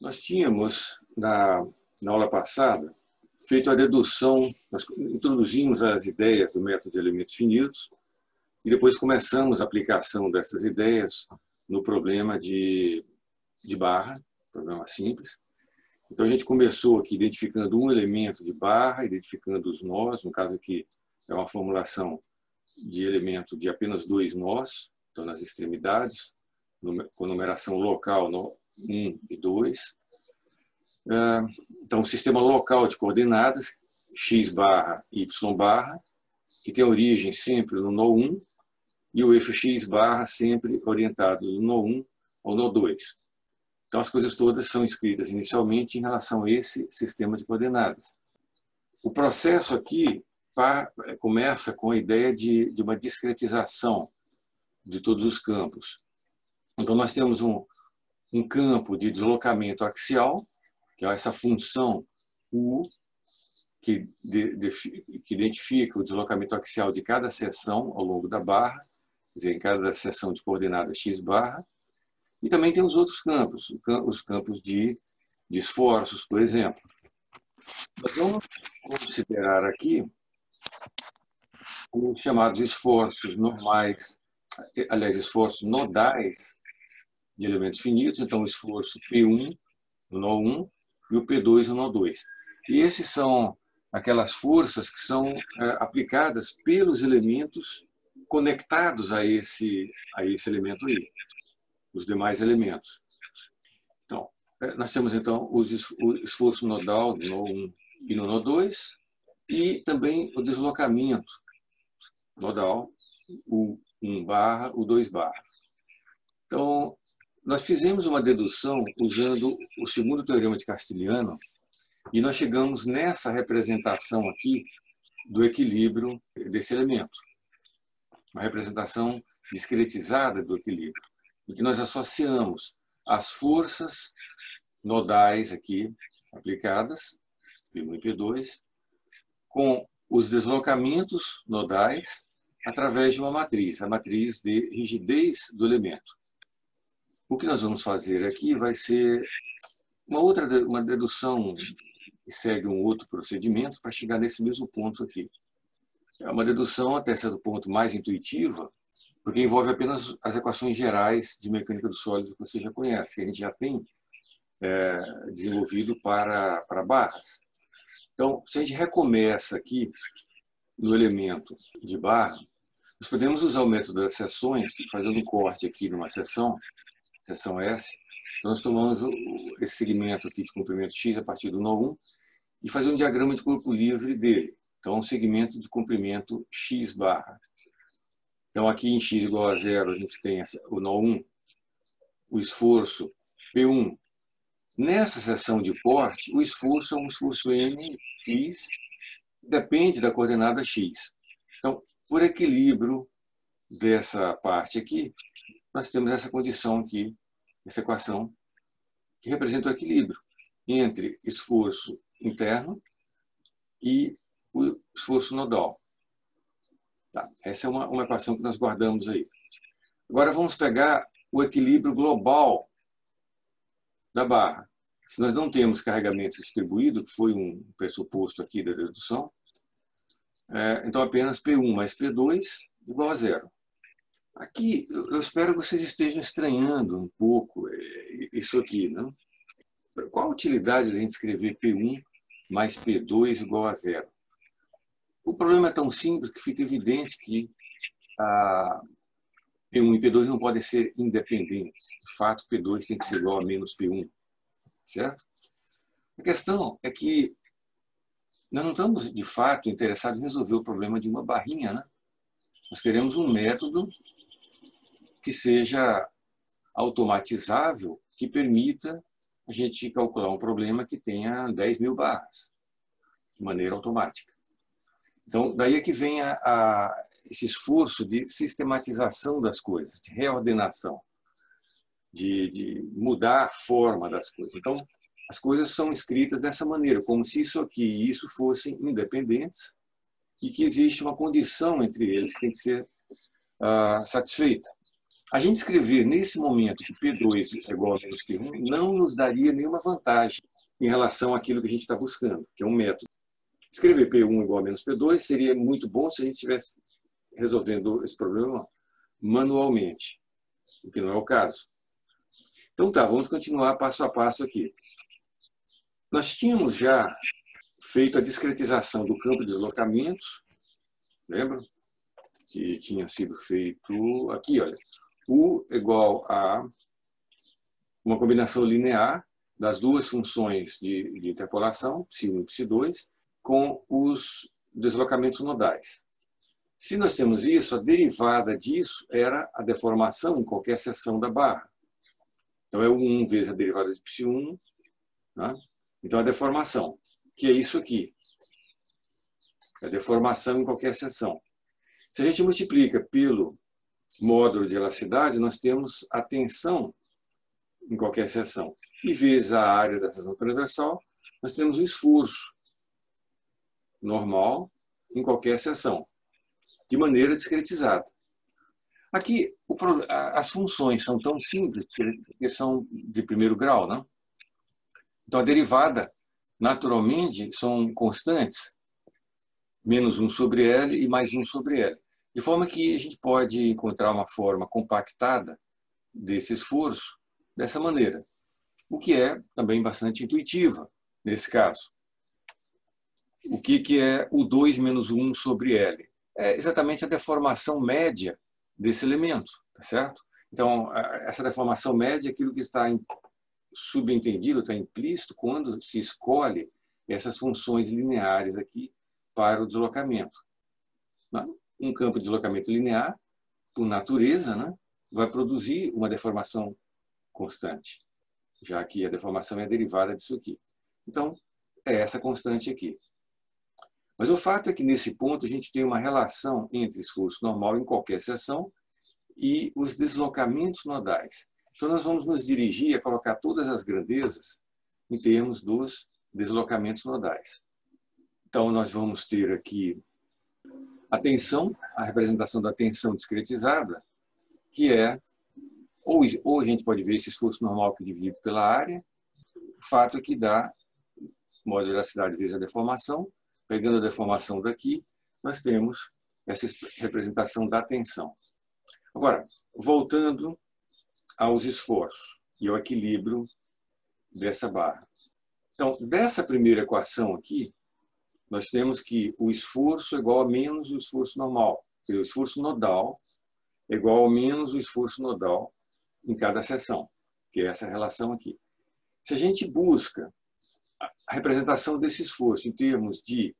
Nós tínhamos, na aula passada, feito a dedução, nós introduzimos as ideias do método de elementos finitos e depois começamos a aplicação dessas ideias no problema de barra, problema simples. Então, a gente começou aqui identificando um elemento de barra, identificando os nós, no caso aqui é uma formulação de elemento de apenas 2 nós, então nas extremidades, com numeração local 1 e 2. Então, o sistema local de coordenadas, x barra e y barra, que tem origem sempre no nó 1, e o eixo x barra sempre orientado do nó 1 ao nó 2. Então, as coisas todas são escritas inicialmente em relação a esse sistema de coordenadas. O processo aqui começa com a ideia de uma discretização de todos os campos. Então, nós temos um campo de deslocamento axial, que é essa função U, que identifica o deslocamento axial de cada seção ao longo da barra, quer dizer, em cada seção de coordenadas x barra. E também tem os outros campos, os campos de esforços, por exemplo. Nós vamos considerar aqui os chamados esforços normais, aliás, esforços nodais de elementos finitos, então o esforço P1 no nó 1 e o P2 no nó 2. E esses são aquelas forças que são aplicadas pelos elementos conectados a esse elemento aí, os demais elementos. Então, nós temos então o esforço nodal no nó 1 e no nó 2 e também o deslocamento nodal, o 1 barra, o 2 barra. Então, nós fizemos uma dedução usando o segundo teorema de Castiliano e nós chegamos nessa representação aqui do equilíbrio desse elemento. Uma representação discretizada do equilíbrio, em que nós associamos as forças nodais aqui aplicadas, P1 e P2, com os deslocamentos nodais através de uma matriz, a matriz de rigidez do elemento. O que nós vamos fazer aqui vai ser uma dedução que segue um outro procedimento para chegar nesse mesmo ponto aqui. É uma dedução, até certo ponto, mais intuitiva, porque envolve apenas as equações gerais de mecânica dos sólidos que você já conhece, que a gente já tem desenvolvido para barras. Então, se a gente recomeça aqui no elemento de barra, nós podemos usar o método das seções, fazendo um corte aqui numa seção S. Então, nós tomamos esse segmento aqui de comprimento x a partir do nó 1 e fazer um diagrama de corpo livre dele. Então, um segmento de comprimento x barra. Então, aqui em x igual a 0, a gente tem o nó 1, o esforço P1. Nessa seção de corte, o esforço é um esforço M, x, depende da coordenada x. Então, por equilíbrio dessa parte aqui, nós temos essa condição aqui, essa equação, que representa o equilíbrio entre esforço interno e o esforço nodal. Tá. Essa é uma equação que nós guardamos aí. Agora vamos pegar o equilíbrio global da barra. Se nós não temos carregamento distribuído, que foi um pressuposto aqui da dedução, então apenas P1 mais P2 igual a 0. Aqui, eu espero que vocês estejam estranhando um pouco isso aqui, né? Qual a utilidade de a gente escrever P1 mais P2 igual a 0? O problema é tão simples que fica evidente que P1 e P2 não podem ser independentes. De fato, P2 tem que ser igual a menos P1. Certo? A questão é que nós não estamos, de fato, interessados em resolver o problema de uma barrinha, né? Nós queremos um método que seja automatizável, que permita a gente calcular um problema que tenha 10.000 barras, de maneira automática. Então, daí é que vem esse esforço de sistematização das coisas, de reordenação, de mudar a forma das coisas. Então, as coisas são escritas dessa maneira, como se isso aqui e isso fossem independentes e que existe uma condição entre eles que tem que ser satisfeita. A gente escrever nesse momento que P2 é igual a menos P1 não nos daria nenhuma vantagem em relação àquilo que a gente está buscando, que é um método. Escrever P1 igual a menos P2 seria muito bom se a gente estivesse resolvendo esse problema manualmente, o que não é o caso. Então tá, vamos continuar passo a passo aqui. Nós tínhamos já feito a discretização do campo de deslocamentos, lembra? Que tinha sido feito aqui, olha. U igual a uma combinação linear das duas funções de interpolação, ψ1 e ψ2, com os deslocamentos nodais. Se nós temos isso, a derivada disso era a deformação em qualquer seção da barra. Então, é o 1 vezes a derivada de ψ1. Né? Então, a deformação, que é isso aqui. É a deformação em qualquer seção. Se a gente multiplica pelo módulo de elasticidade, nós temos a tensão em qualquer seção. E vezes a área da seção transversal, nós temos o esforço normal em qualquer seção, de maneira discretizada. Aqui, as funções são tão simples, porque são de primeiro grau, né? Então, a derivada, naturalmente, são constantes, menos 1 sobre L e mais 1 sobre L. De forma que a gente pode encontrar uma forma compactada desse esforço dessa maneira, o que é também bastante intuitiva nesse caso. O que é o 2 menos 1 sobre L? É exatamente a deformação média desse elemento, tá certo? Então, essa deformação média é aquilo que está subentendido, está implícito quando se escolhe essas funções lineares aqui para o deslocamento. Um campo de deslocamento linear, por natureza, né, vai produzir uma deformação constante, já que a deformação é a derivada disso aqui. Então, é essa constante aqui. Mas o fato é que, nesse ponto, a gente tem uma relação entre esforço normal em qualquer seção e os deslocamentos nodais. Então, nós vamos nos dirigir a colocar todas as grandezas em termos dos deslocamentos nodais. Então, nós vamos ter aqui a tensão, a representação da tensão discretizada, que é, ou a gente pode ver esse esforço normal que é dividido pela área, o fato é que dá módulo de elasticidade vezes a deformação. Pegando a deformação daqui, nós temos essa representação da tensão. Agora, voltando aos esforços e ao equilíbrio dessa barra. Então, dessa primeira equação aqui, nós temos que o esforço é igual a menos o esforço normal. O esforço nodal é igual a menos o esforço nodal em cada seção, que é essa relação aqui. Se a gente busca a representação desse esforço em termos de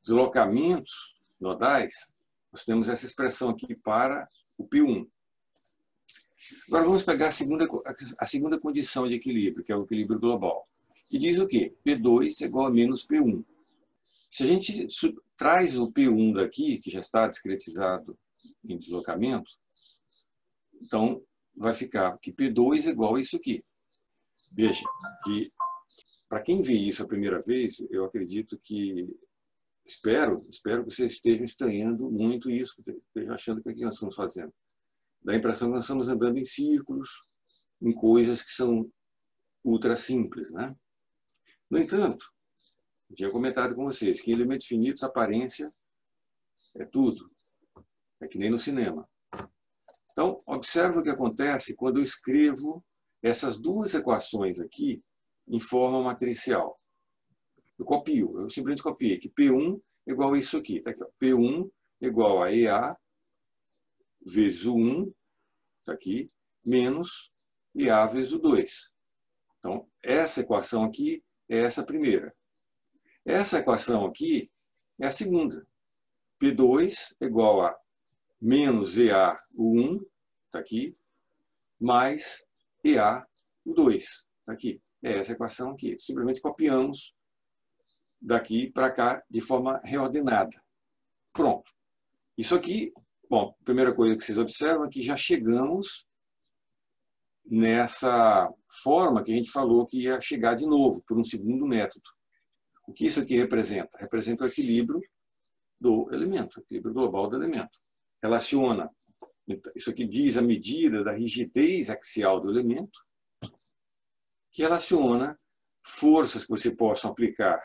deslocamentos nodais, nós temos essa expressão aqui para o P1. Agora vamos pegar a segunda condição de equilíbrio, que é o equilíbrio global. Que diz o quê? P2 é igual a menos P1. Se a gente traz o P1 daqui, que já está discretizado em deslocamento, então vai ficar que P2 é igual a isso aqui. Veja que, para quem vê isso a primeira vez, eu acredito que, espero que vocês estejam estranhando muito isso, estejam achando que nós estamos fazendo. Dá a impressão que nós estamos andando em círculos, em coisas que são ultra simples, né? No entanto, eu tinha comentado com vocês que em elementos finitos a aparência é tudo. É que nem no cinema. Então, observe o que acontece quando eu escrevo essas duas equações aqui em forma matricial. Eu simplesmente copiei que P1 é igual a isso aqui. Está aqui, ó. P1 é igual a EA vezes o 1, está aqui, menos EA vezes o 2. Então, essa equação aqui é essa primeira. Essa equação aqui é a segunda. P2 é igual a menos EA, o 1, está aqui, mais EA, o 2, está aqui. É essa equação aqui. Simplesmente copiamos daqui para cá de forma reordenada. Pronto. Isso aqui, bom, a primeira coisa que vocês observam é que já chegamos nessa forma que a gente falou que ia chegar de novo, por um segundo método. O que isso aqui representa? Representa o equilíbrio do elemento, o equilíbrio global do elemento. Relaciona Isso aqui diz a medida da rigidez axial do elemento, que relaciona forças que você possa aplicar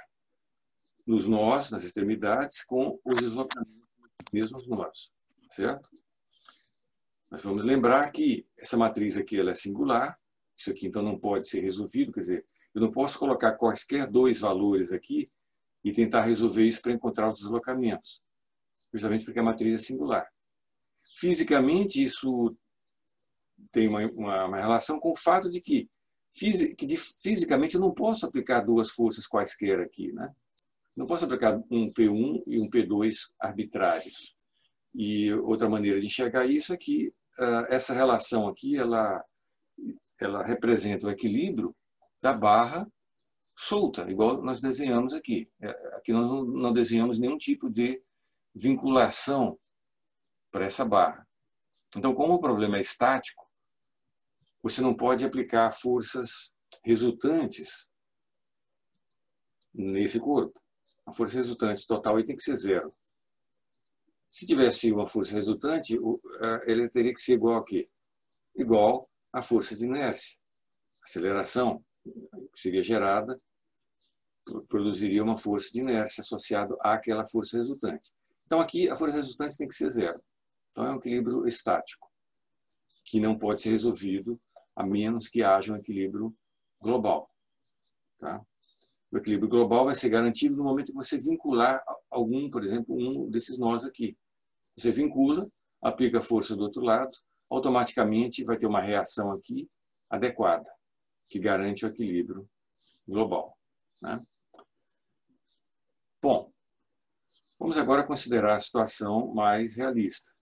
nos nós, nas extremidades, com os deslocamentos dos mesmos nós, certo? Nós vamos lembrar que essa matriz aqui ela é singular, isso aqui então não pode ser resolvido, quer dizer, eu não posso colocar quaisquer dois valores aqui e tentar resolver isso para encontrar os deslocamentos, justamente porque a matriz é singular. Fisicamente, isso tem uma relação com o fato de que fisicamente eu não posso aplicar duas forças quaisquer aqui, né? Não posso aplicar um P1 e um P2 arbitrários. E outra maneira de enxergar isso é que essa relação aqui, ela representa o equilíbrio da barra solta, igual nós desenhamos aqui. Aqui nós não desenhamos nenhum tipo de vinculação para essa barra. Então, como o problema é estático, você não pode aplicar forças resultantes nesse corpo. A força resultante total aí tem que ser zero. Se tivesse uma força resultante, ele teria que ser igual a quê? Igual à força de inércia. A aceleração que seria gerada produziria uma força de inércia associada àquela força resultante. Então, aqui, a força resultante tem que ser zero. Então, é um equilíbrio estático, que não pode ser resolvido a menos que haja um equilíbrio global. Tá? O equilíbrio global vai ser garantido no momento que você vincular algum, por exemplo, um desses nós aqui. Você vincula, aplica a força do outro lado, automaticamente vai ter uma reação aqui adequada, que garante o equilíbrio global. Né? Bom, vamos agora considerar a situação mais realista.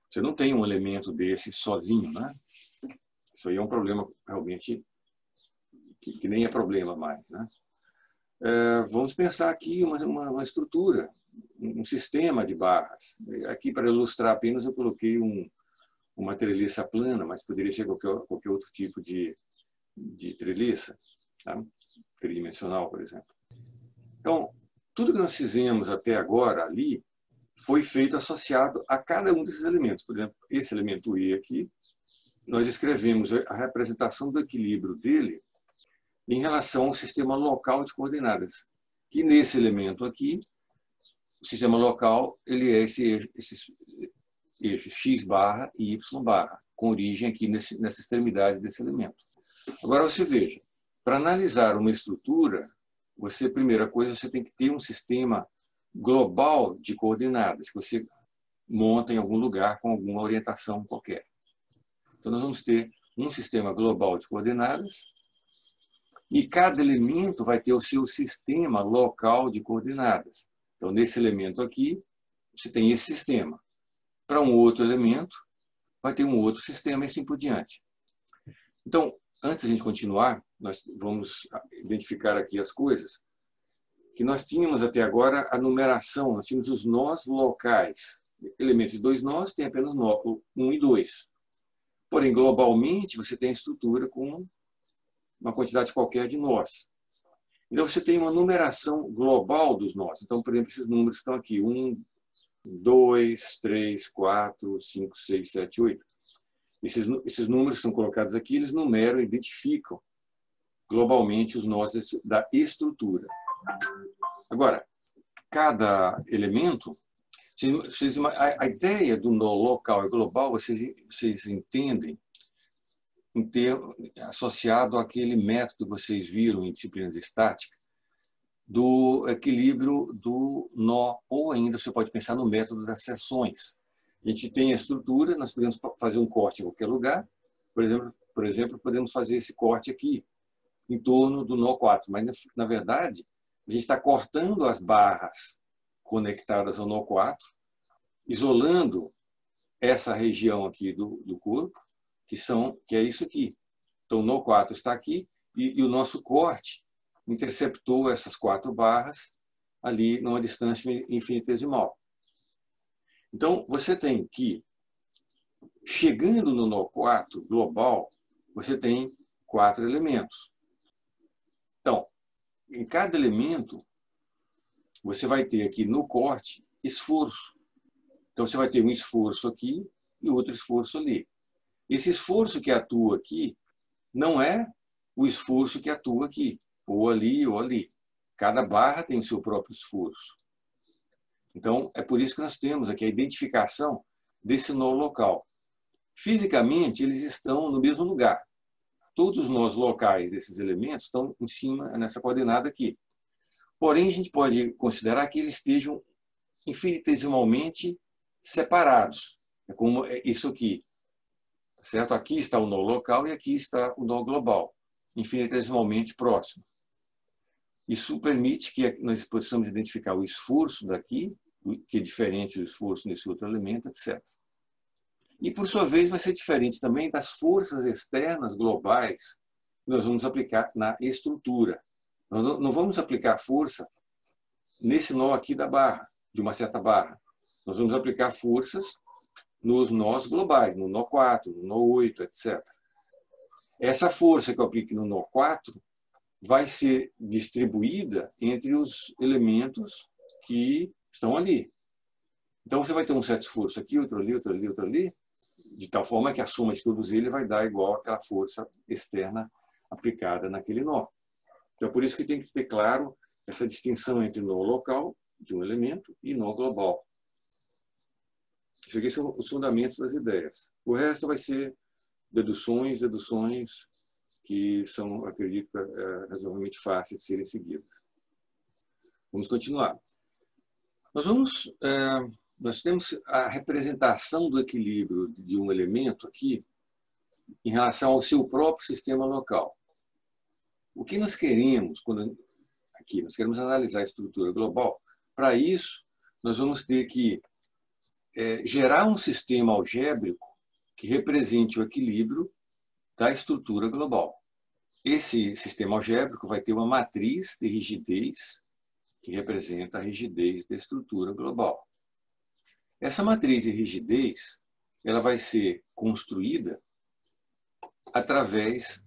Você não tem um elemento desse sozinho, né? Isso aí é um problema realmente que nem é problema mais, né? Vamos pensar aqui uma estrutura, um sistema de barras. Aqui, para ilustrar apenas, eu coloquei uma treliça plana, mas poderia ser qualquer outro tipo de treliça, tá? Tridimensional, por exemplo. Então, tudo que nós fizemos até agora ali foi feito associado a cada um desses elementos. Por exemplo, esse elemento E aqui, nós escrevemos a representação do equilíbrio dele em relação ao sistema local de coordenadas. Que nesse elemento aqui, o sistema local ele é esses eixos x barra e y barra, com origem aqui nessa extremidade desse elemento. Agora você veja, para analisar uma estrutura, primeira coisa, você tem que ter um sistema global de coordenadas, que você monta em algum lugar com alguma orientação qualquer. Então, nós vamos ter um sistema global de coordenadas e cada elemento vai ter o seu sistema local de coordenadas. Então, nesse elemento aqui, você tem esse sistema. Para um outro elemento, vai ter um outro sistema e assim por diante. Então, antes de a gente continuar, nós vamos identificar aqui as coisas que nós tínhamos até agora a numeração, nós tínhamos os nós locais. Elementos de dois nós tem apenas 1 e 2. Porém, globalmente, você tem a estrutura com uma quantidade qualquer de nós. Então, você tem uma numeração global dos nós. Então, por exemplo, esses números que estão aqui. 1, 2, 3, 4, 5, 6, 7, 8. Esses números que são colocados aqui, eles numeram, identificam globalmente os nós da estrutura. Agora, cada elemento, a ideia do nó local e global, vocês entendem associado àquele método que vocês viram em disciplina de estática, do equilíbrio do nó, ou ainda você pode pensar no método das seções. A gente tem a estrutura, nós podemos fazer um corte em qualquer lugar, por exemplo, podemos fazer esse corte aqui, em torno do nó 4, mas na verdade, a gente está cortando as barras conectadas ao nó 4, isolando essa região aqui do corpo, que é isso aqui. Então, o nó 4 está aqui e o nosso corte interceptou essas 4 barras ali numa distância infinitesimal. Então, você tem que, chegando no nó 4 global, você tem 4 elementos. Então, em cada elemento, você vai ter aqui no corte esforço. Então, você vai ter um esforço aqui e outro esforço ali. Esse esforço que atua aqui não é o esforço que atua aqui, ou ali, ou ali. Cada barra tem o seu próprio esforço. Então, é por isso que nós temos aqui a identificação desse nó local. Fisicamente, eles estão no mesmo lugar. Todos os nós locais desses elementos estão em cima, nessa coordenada aqui. Porém, a gente pode considerar que eles estejam infinitesimalmente separados. É como isso aqui. Certo? Aqui está o nó local e aqui está o nó global, infinitesimalmente próximo. Isso permite que nós possamos identificar o esforço daqui, que é diferente do esforço nesse outro elemento, etc. E, por sua vez, vai ser diferente também das forças externas globais que nós vamos aplicar na estrutura. Nós não vamos aplicar força nesse nó aqui da barra, de uma certa barra. Nós vamos aplicar forças nos nós globais, no nó 4, no nó 8, etc. Essa força que eu aplico no nó 4 vai ser distribuída entre os elementos que estão ali. Então, você vai ter um certo esforço aqui, outro ali, outro ali, outro ali, de tal forma que a soma de todos eles vai dar igual àquela força externa aplicada naquele nó. Então, por isso que tem que ter claro essa distinção entre nó local, de um elemento, e nó global. Isso aqui são os fundamentos das ideias. O resto vai ser deduções que são, acredito, razoavelmente fáceis de serem seguidas. Vamos continuar. Nós temos a representação do equilíbrio de um elemento aqui em relação ao seu próprio sistema local. O que nós queremos, aqui, nós queremos analisar a estrutura global. Para isso, nós vamos ter que gerar um sistema algébrico que represente o equilíbrio da estrutura global. Esse sistema algébrico vai ter uma matriz de rigidez que representa a rigidez da estrutura global. Essa matriz de rigidez ela vai ser construída através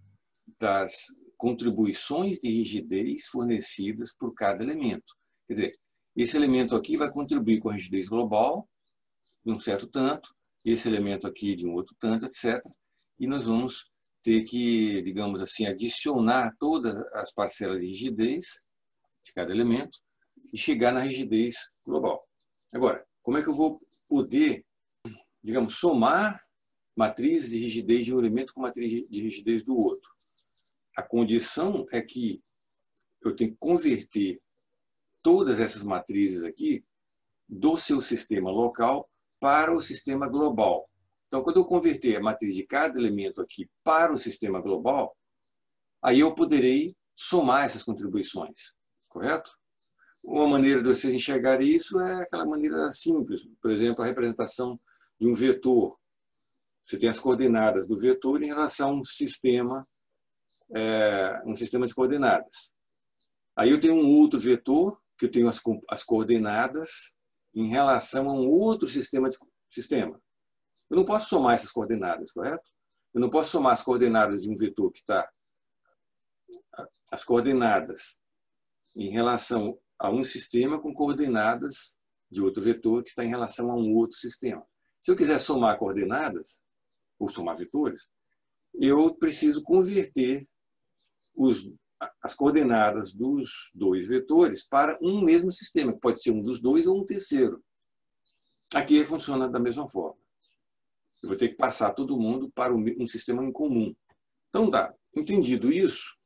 das contribuições de rigidez fornecidas por cada elemento. Quer dizer, esse elemento aqui vai contribuir com a rigidez global de um certo tanto, esse elemento aqui de um outro tanto, etc. E nós vamos ter que, digamos assim, adicionar todas as parcelas de rigidez de cada elemento e chegar na rigidez global. Agora, como é que eu vou poder, digamos, somar matrizes de rigidez de um elemento com matriz de rigidez do outro? A condição é que eu tenho que converter todas essas matrizes aqui do seu sistema local para o sistema global. Então, quando eu converter a matriz de cada elemento aqui para o sistema global, aí eu poderei somar essas contribuições, correto? Uma maneira de você enxergar isso é aquela maneira simples. Por exemplo, a representação de um vetor. Você tem as coordenadas do vetor em relação a um sistema de coordenadas. Aí eu tenho um outro vetor, que eu tenho as coordenadas em relação a um outro sistema. Eu não posso somar essas coordenadas, correto? Eu não posso somar as coordenadas de um vetor que está... As coordenadas em relação a um sistema com coordenadas de outro vetor que está em relação a um outro sistema. Se eu quiser somar coordenadas, ou somar vetores, eu preciso converter as coordenadas dos dois vetores para um mesmo sistema, que pode ser um dos dois ou um terceiro. Aqui funciona da mesma forma. Eu vou ter que passar todo mundo para um sistema em comum. Então, tá. Entendido isso,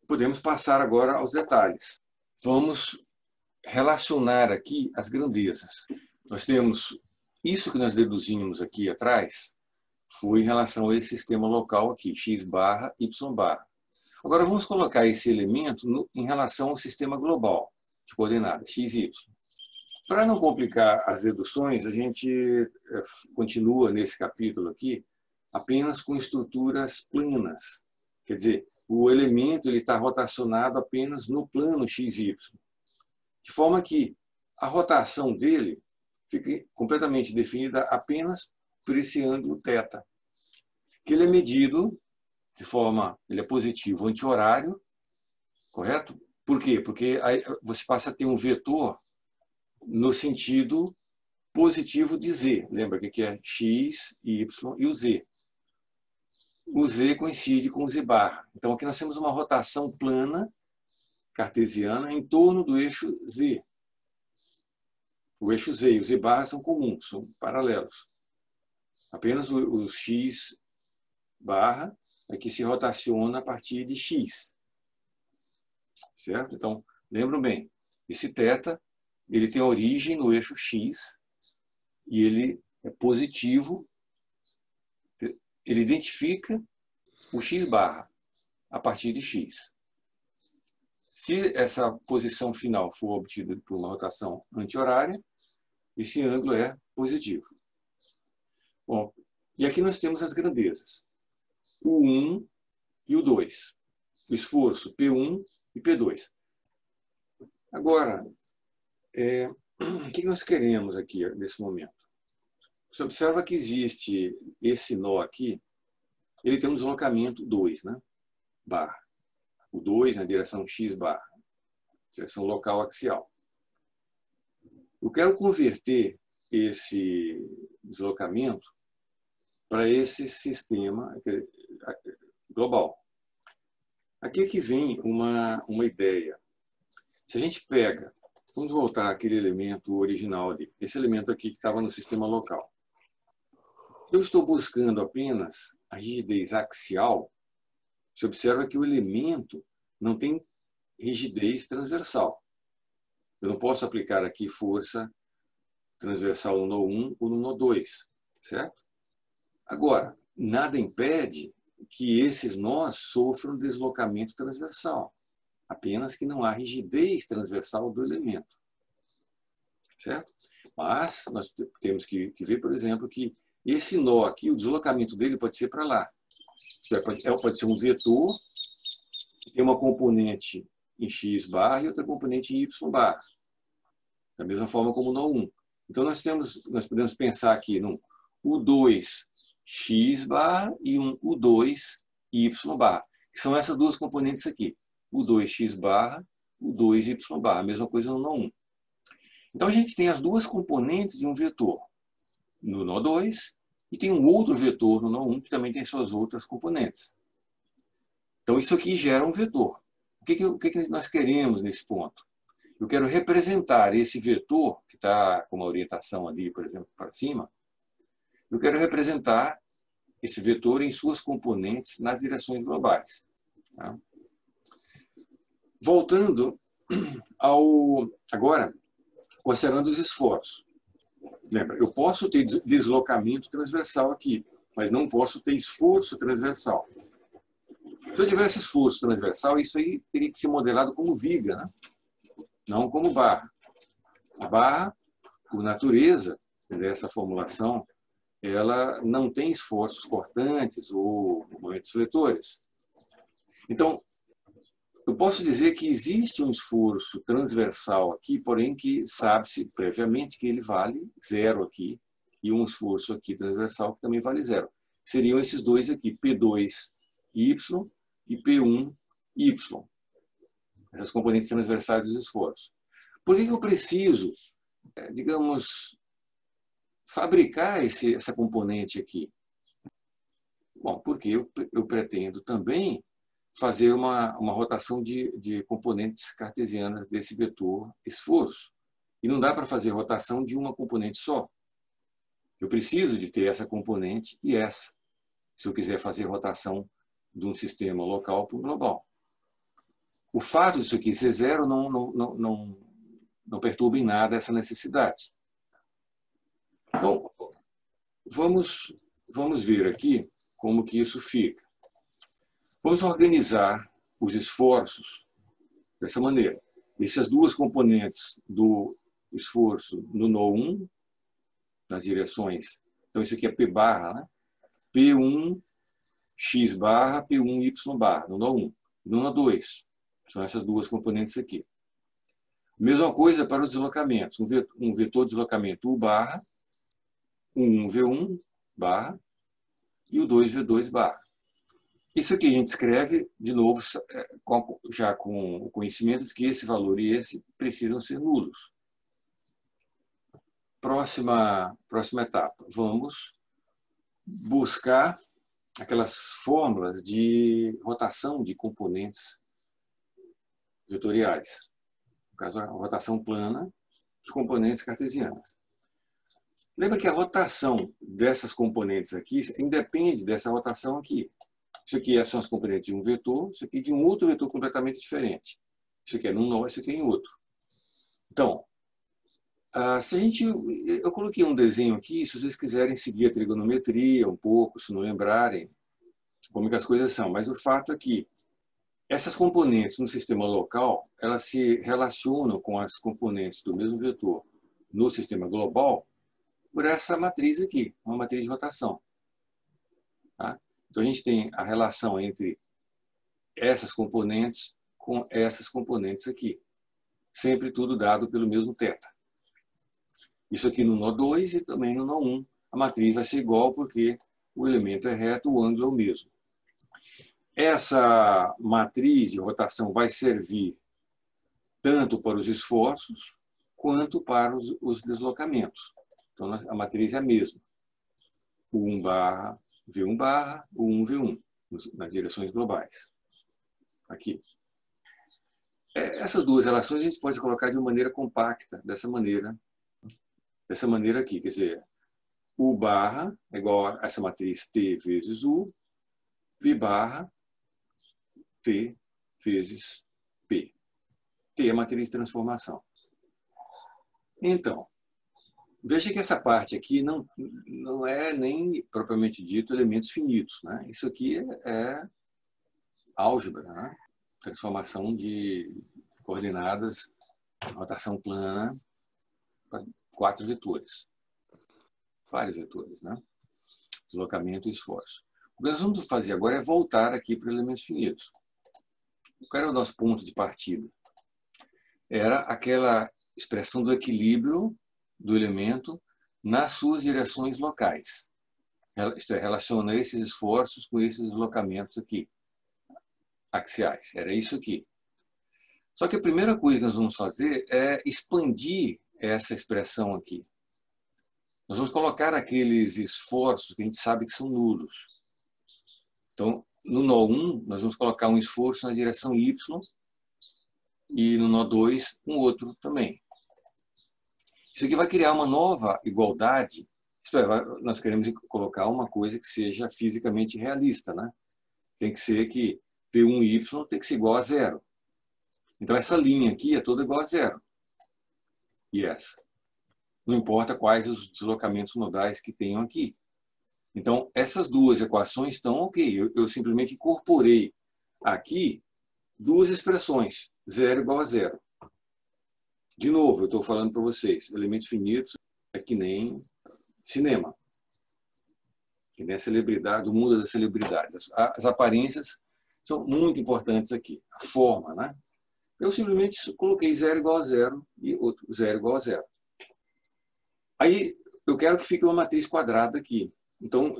podemos passar agora aos detalhes. Vamos relacionar aqui as grandezas. Nós temos isso que nós deduzimos aqui atrás, foi em relação a esse sistema local aqui, x barra, y barra. Agora vamos colocar esse elemento em relação ao sistema global de coordenadas, x e y. Para não complicar as deduções, a gente continua nesse capítulo aqui apenas com estruturas planas. Quer dizer, o elemento está rotacionado apenas no plano x e y. De forma que a rotação dele fica completamente definida apenas por esse ângulo θ, que ele é medido de forma, ele é positivo anti-horário, correto? Por quê? Porque aí você passa a ter um vetor no sentido positivo de z. Lembra que é x, y e o z. O z coincide com o z barra. Então, aqui nós temos uma rotação plana cartesiana em torno do eixo z. O eixo z e o z barra são comuns, são paralelos. Apenas o x barra é que se rotaciona a partir de x. Certo? Então, lembram bem, esse θ, ele tem origem no eixo x e ele é positivo, ele identifica o x barra a partir de x. Se essa posição final for obtida por uma rotação anti-horária, esse ângulo é positivo. Bom, e aqui nós temos as grandezas. O 1 e o 2. O esforço P1 e P2. Agora, o que nós queremos aqui nesse momento? Você observa que existe esse nó aqui, ele tem um deslocamento 2, né? Barra. O 2 na direção x barra, direção local axial. Eu quero converter esse deslocamento para esse sistema global. Aqui é que vem uma ideia. Se a gente pega, vamos voltar àquele elemento original ali, esse elemento aqui que estava no sistema local. Se eu estou buscando apenas a rigidez axial, você observa que o elemento não tem rigidez transversal. Eu não posso aplicar aqui força transversal no nó 1 ou no nó 2, certo? Agora, nada impede que esses nós sofram deslocamento transversal, apenas que não há rigidez transversal do elemento, certo? Mas nós temos que ver, por exemplo, que esse nó aqui, o deslocamento dele pode ser para lá. Pode ser um vetor que tem uma componente em x barra e outra componente em y barra. Da mesma forma como no 1. Então nós podemos pensar aqui no U2x barra e um U2y barra, que são essas duas componentes aqui. U2x barra, U2y barra, a mesma coisa no nó 1. Então a gente tem as duas componentes de um vetor no nó 2 e tem um outro vetor no nó 1 que também tem suas outras componentes. Então isso aqui gera um vetor. O que nós queremos nesse ponto? Eu quero representar esse vetor, que está com uma orientação ali, por exemplo, para cima. Eu quero representar esse vetor em suas componentes nas direções globais. Tá? Voltando agora, considerando os esforços. Lembra, eu posso ter deslocamento transversal aqui, mas não posso ter esforço transversal. Se eu tivesse esforço transversal, isso aí teria que ser modelado como viga, né? Não como barra. A barra, por natureza dessa formulação, ela não tem esforços cortantes ou momentos vetores. Então, eu posso dizer que existe um esforço transversal aqui, porém que sabe-se previamente que ele vale zero aqui, e um esforço aqui transversal que também vale zero. Seriam esses dois aqui, P2y e P1y. Essas componentes transversais dos esforços. Por que eu preciso, digamos, fabricar essa componente aqui? Bom, porque eu pretendo também fazer uma rotação de componentes cartesianas desse vetor esforço. E não dá para fazer rotação de uma componente só. Eu preciso de ter essa componente e essa, se eu quiser fazer rotação de um sistema local para o global. O fato disso aqui ser zero não perturba em nada essa necessidade. Então, vamos ver aqui como que isso fica. Vamos organizar os esforços dessa maneira. Essas duas componentes do esforço no nó 1, nas direções, então isso aqui é P barra, né? P1x barra, P1y barra, no nó 1. No nó 2, são essas duas componentes aqui. Mesma coisa para os deslocamentos. Um vetor de deslocamento U barra, um V1 barra e o 2V2 barra. Isso aqui a gente escreve, de novo, já com o conhecimento de que esse valor e esse precisam ser nulos. próxima etapa. Vamos buscar aquelas fórmulas de rotação de componentes vetoriais. No caso, a rotação plana de componentes cartesianas. Lembra que a rotação dessas componentes aqui independe dessa rotação aqui. Isso aqui são as componentes de um vetor, isso aqui de um outro vetor completamente diferente. Isso aqui é num nó, isso aqui é em outro. Então, eu coloquei um desenho aqui, se vocês quiserem seguir a trigonometria um pouco, se não lembrarem como que as coisas são. Mas o fato é que essas componentes no sistema local, elas se relacionam com as componentes do mesmo vetor no sistema global por essa matriz aqui, uma matriz de rotação. Tá? Então, a gente tem a relação entre essas componentes com essas componentes aqui. Sempre tudo dado pelo mesmo θ. Isso aqui no nó 2 e também no nó 1. A matriz vai ser igual porque o elemento é reto, o ângulo é o mesmo. Essa matriz de rotação vai servir tanto para os esforços quanto para os deslocamentos. Então, a matriz é a mesma. O 1 barra V1 barra, o 1 V1, nas direções globais. Aqui. Essas duas relações a gente pode colocar de uma maneira compacta, dessa maneira aqui. Quer dizer, U barra é igual a essa matriz T vezes U, V barra T vezes P. T é a matriz de transformação. Então, veja que essa parte aqui não é nem propriamente dito elementos finitos. Né? Isso aqui é álgebra, né? Transformação de coordenadas, rotação plana para 4 vetores. Vários vetores, né? Deslocamento e esforço. O que nós vamos fazer agora é voltar aqui para elementos finitos. Qual era o nosso ponto de partida? Era aquela expressão do equilíbrio do elemento nas suas direções locais. Isto é, relaciona esses esforços com esses deslocamentos aqui, axiais. Era isso aqui. Só que a primeira coisa que nós vamos fazer é expandir essa expressão aqui. Nós vamos colocar aqueles esforços que a gente sabe que são nulos. Então, no nó 1, nós vamos colocar um esforço na direção Y e no nó 2, um outro também. Isso aqui vai criar uma nova igualdade. Isto é, nós queremos colocar uma coisa que seja fisicamente realista, né? Tem que ser que P1Y tem que ser igual a 0. Então, essa linha aqui é toda igual a 0. E essa. Não importa quais os deslocamentos nodais que tenham aqui. Então, essas duas equações estão ok. Eu simplesmente incorporei aqui duas expressões. 0 igual a 0. De novo, eu estou falando para vocês, elementos finitos é que nem cinema. Que nem a celebridade, o mundo das celebridades. As aparências são muito importantes aqui. A forma, né? Eu simplesmente coloquei 0 igual a 0 e outro 0 igual a 0. Aí, eu quero que fique uma matriz quadrada aqui. Então,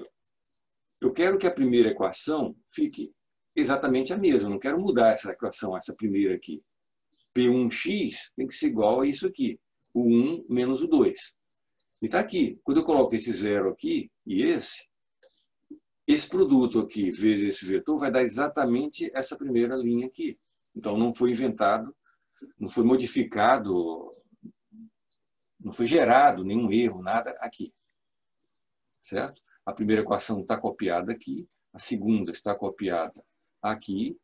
eu quero que a primeira equação fique exatamente a mesma. Eu não quero mudar essa equação, essa primeira aqui. P1x tem que ser igual a isso aqui. O 1 menos o 2. E está aqui. Quando eu coloco esse 0 aqui e esse produto aqui vezes esse vetor vai dar exatamente essa primeira linha aqui. Então, não foi inventado, não foi modificado, não foi gerado nenhum erro, nada aqui. Certo? A primeira equação está copiada aqui, a segunda está copiada aqui.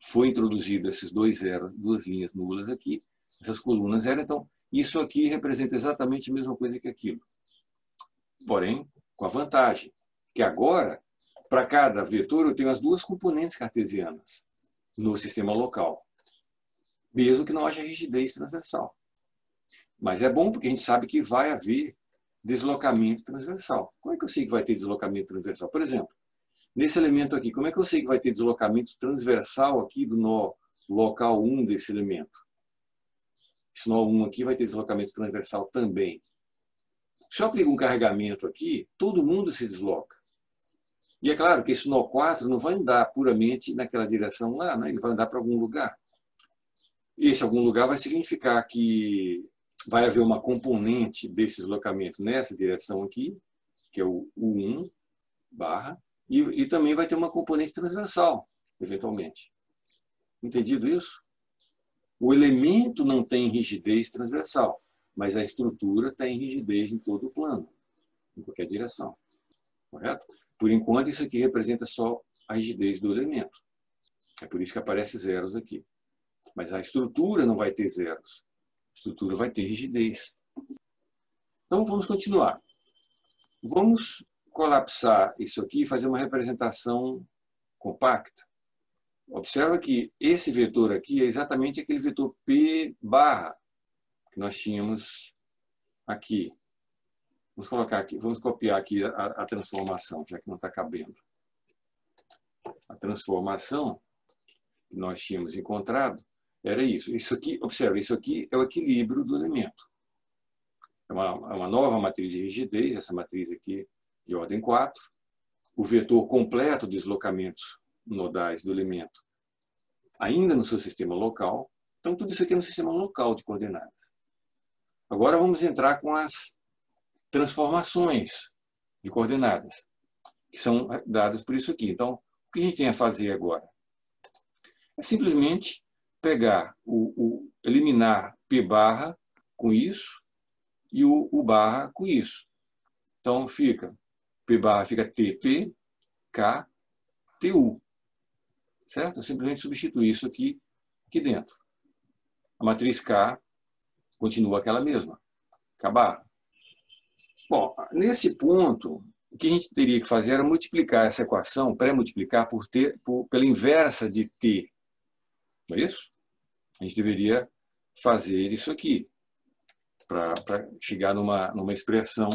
Foi introduzido esses dois zeros, duas linhas nulas aqui, essas colunas zero. Então, isso aqui representa exatamente a mesma coisa que aquilo. Porém, com a vantagem que agora, para cada vetor, eu tenho as duas componentes cartesianas no sistema local. Mesmo que não haja rigidez transversal. Mas é bom porque a gente sabe que vai haver deslocamento transversal. Como é que eu sei que vai ter deslocamento transversal? Por exemplo, nesse elemento aqui, como é que eu sei que vai ter deslocamento transversal aqui do nó local 1 desse elemento? Esse nó 1 aqui vai ter deslocamento transversal também. Se eu aplico um carregamento aqui, todo mundo se desloca. E é claro que esse nó 4 não vai andar puramente naquela direção lá, né? Ele vai andar para algum lugar. Esse algum lugar vai significar que vai haver uma componente desse deslocamento nessa direção aqui, que é o U1 barra, e também vai ter uma componente transversal, eventualmente. Entendido isso? O elemento não tem rigidez transversal, mas a estrutura tem rigidez em todo o plano, em qualquer direção. Correto? Por enquanto, isso aqui representa só a rigidez do elemento. É por isso que aparece zeros aqui. Mas a estrutura não vai ter zeros. A estrutura vai ter rigidez. Então, vamos continuar. Vamos colapsar isso aqui e fazer uma representação compacta. Observa que esse vetor aqui é exatamente aquele vetor P barra que nós tínhamos aqui. Vamos colocar aqui, vamos copiar aqui a transformação, já que não está cabendo. A transformação que nós tínhamos encontrado era isso. Isso aqui, observa, isso aqui é o equilíbrio do elemento. É uma nova matriz de rigidez, essa matriz aqui de ordem 4. O vetor completo de deslocamentos nodais do elemento ainda no seu sistema local. Então, tudo isso aqui é no sistema local de coordenadas. Agora vamos entrar com as transformações de coordenadas, que são dadas por isso aqui. Então, o que a gente tem a fazer agora? É simplesmente pegar, eliminar P barra com isso e o barra com isso. Então, P barra fica TP, K, TU. Certo? Eu simplesmente substituir isso aqui dentro. A matriz K continua aquela mesma, K barra. Bom, nesse ponto, o que a gente teria que fazer era multiplicar essa equação, pré-multiplicar pela inversa de T. Não é isso? A gente deveria fazer isso aqui, para chegar numa expressão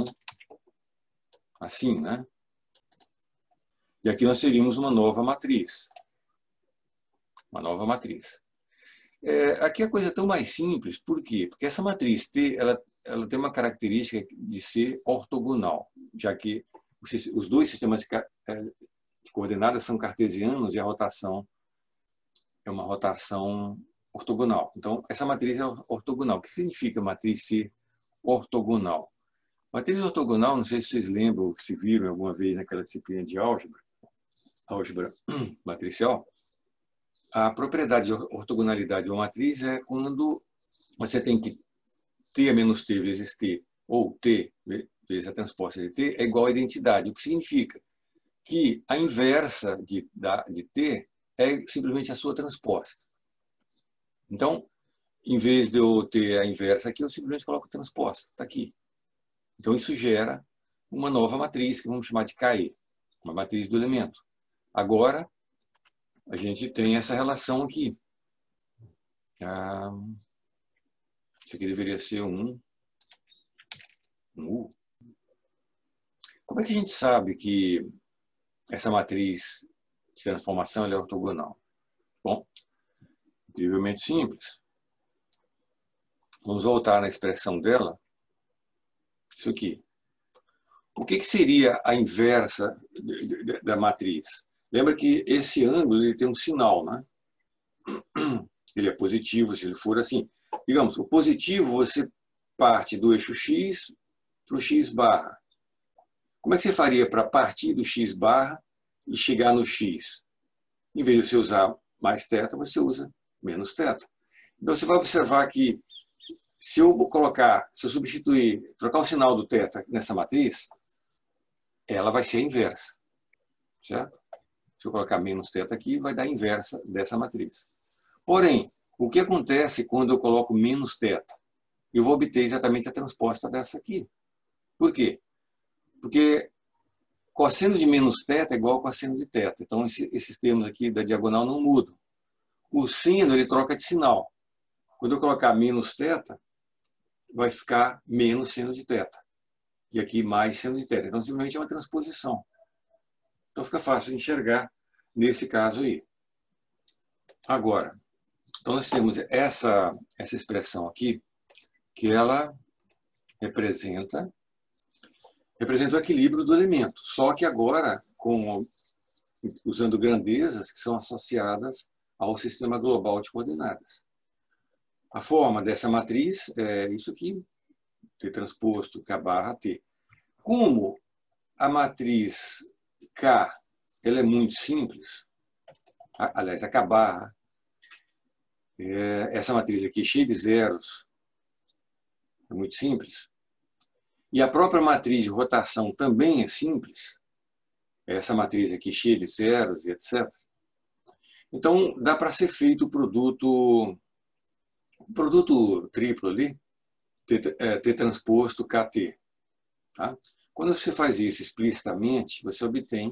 assim, né? E aqui nós teríamos uma nova matriz. Uma nova matriz. Aqui a coisa é tão mais simples, por quê? Porque essa matriz T ela tem uma característica de ser ortogonal, já que os dois sistemas de coordenadas são cartesianos e a rotação é uma rotação ortogonal. Então, essa matriz é ortogonal. O que significa matriz ser ortogonal? Matriz ortogonal, não sei se vocês lembram, se viram alguma vez naquela disciplina de álgebra matricial. A propriedade de ortogonalidade de uma matriz é quando você tem que T menos T vezes T, ou T vezes a transposta de T, é igual à identidade. O que significa que a inversa de T é simplesmente a sua transposta. Então, em vez de eu ter a inversa aqui, eu simplesmente coloco transposta. Está aqui. Então, isso gera uma nova matriz, que vamos chamar de KE, uma matriz do elemento. Agora, a gente tem essa relação aqui. Isso aqui deveria ser um U. Como é que a gente sabe que essa matriz de transformação é ortogonal? Bom, incrivelmente simples. Vamos voltar na expressão dela. Isso aqui. O que seria a inversa da matriz? Lembra que esse ângulo ele tem um sinal, né? Ele é positivo se ele for assim. Digamos, o positivo você parte do eixo x para o x barra. Como é que você faria para partir do x barra e chegar no x? Em vez de você usar mais θ, você usa menos θ. Então você vai observar que se eu substituir, trocar o sinal do θ nessa matriz, ela vai ser a inversa. Certo? Se eu colocar menos θ aqui, vai dar a inversa dessa matriz. Porém, o que acontece quando eu coloco menos θ? Eu vou obter exatamente a transposta dessa aqui. Por quê? Porque cosseno de menos θ é igual a cosseno de θ. Então, esses termos aqui da diagonal não mudam. O seno ele troca de sinal. Quando eu colocar menos θ, vai ficar menos seno de θ. E aqui mais seno de θ. Então, simplesmente é uma transposição. Então, fica fácil de enxergar nesse caso aí. Agora, então nós temos essa expressão aqui, que ela representa o equilíbrio do elemento. Só que agora, usando grandezas que são associadas ao sistema global de coordenadas. A forma dessa matriz é isso aqui, T transposto K barra T. Como a matriz K ela é muito simples, aliás, a K barra, essa matriz aqui cheia de zeros, é muito simples, e a própria matriz de rotação também é simples, essa matriz aqui cheia de zeros e etc. Então, dá para ser feito o produto triplo ali, T transposto KT. Tá? Quando você faz isso explicitamente, você obtém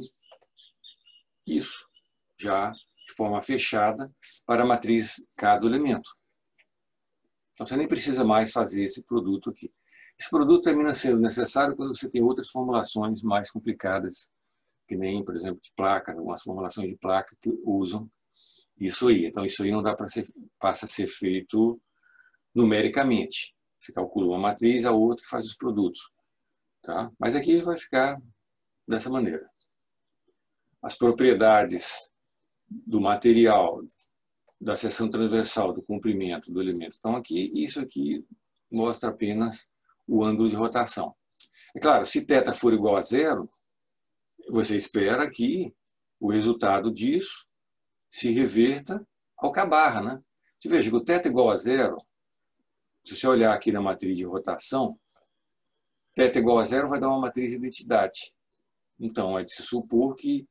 isso, já de forma fechada, para a matriz K do elemento. Então, você nem precisa mais fazer esse produto aqui. Esse produto termina sendo necessário quando você tem outras formulações mais complicadas, que nem, por exemplo, de placas, algumas formulações de placa que usam isso aí. Então, isso aí não dá para passa a ser feito numericamente. Você calcula uma matriz, a outra e faz os produtos. Tá? Mas aqui vai ficar dessa maneira. As propriedades do material, da seção transversal, do comprimento do elemento estão aqui. E isso aqui mostra apenas o ângulo de rotação. É claro, se θ for igual a zero, você espera que o resultado disso se reverta ao K barra, né? Você veja que o θ igual a zero, se você olhar aqui na matriz de rotação, θ igual a zero vai dar uma matriz de identidade. Então, é de se supor que,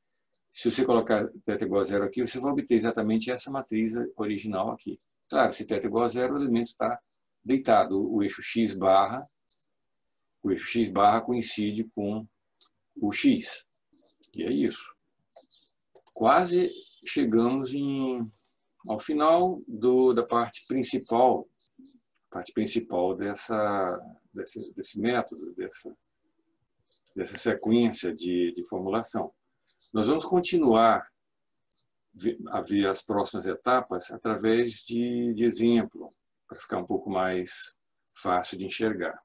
se você colocar θ igual a zero aqui, você vai obter exatamente essa matriz original aqui. Claro, se θ igual a zero, o elemento está deitado. O eixo x barra coincide com o x. E é isso. Quase chegamos ao final da parte principal desse método, dessa sequência de formulação. Nós vamos continuar a ver as próximas etapas através de exemplo, para ficar um pouco mais fácil de enxergar.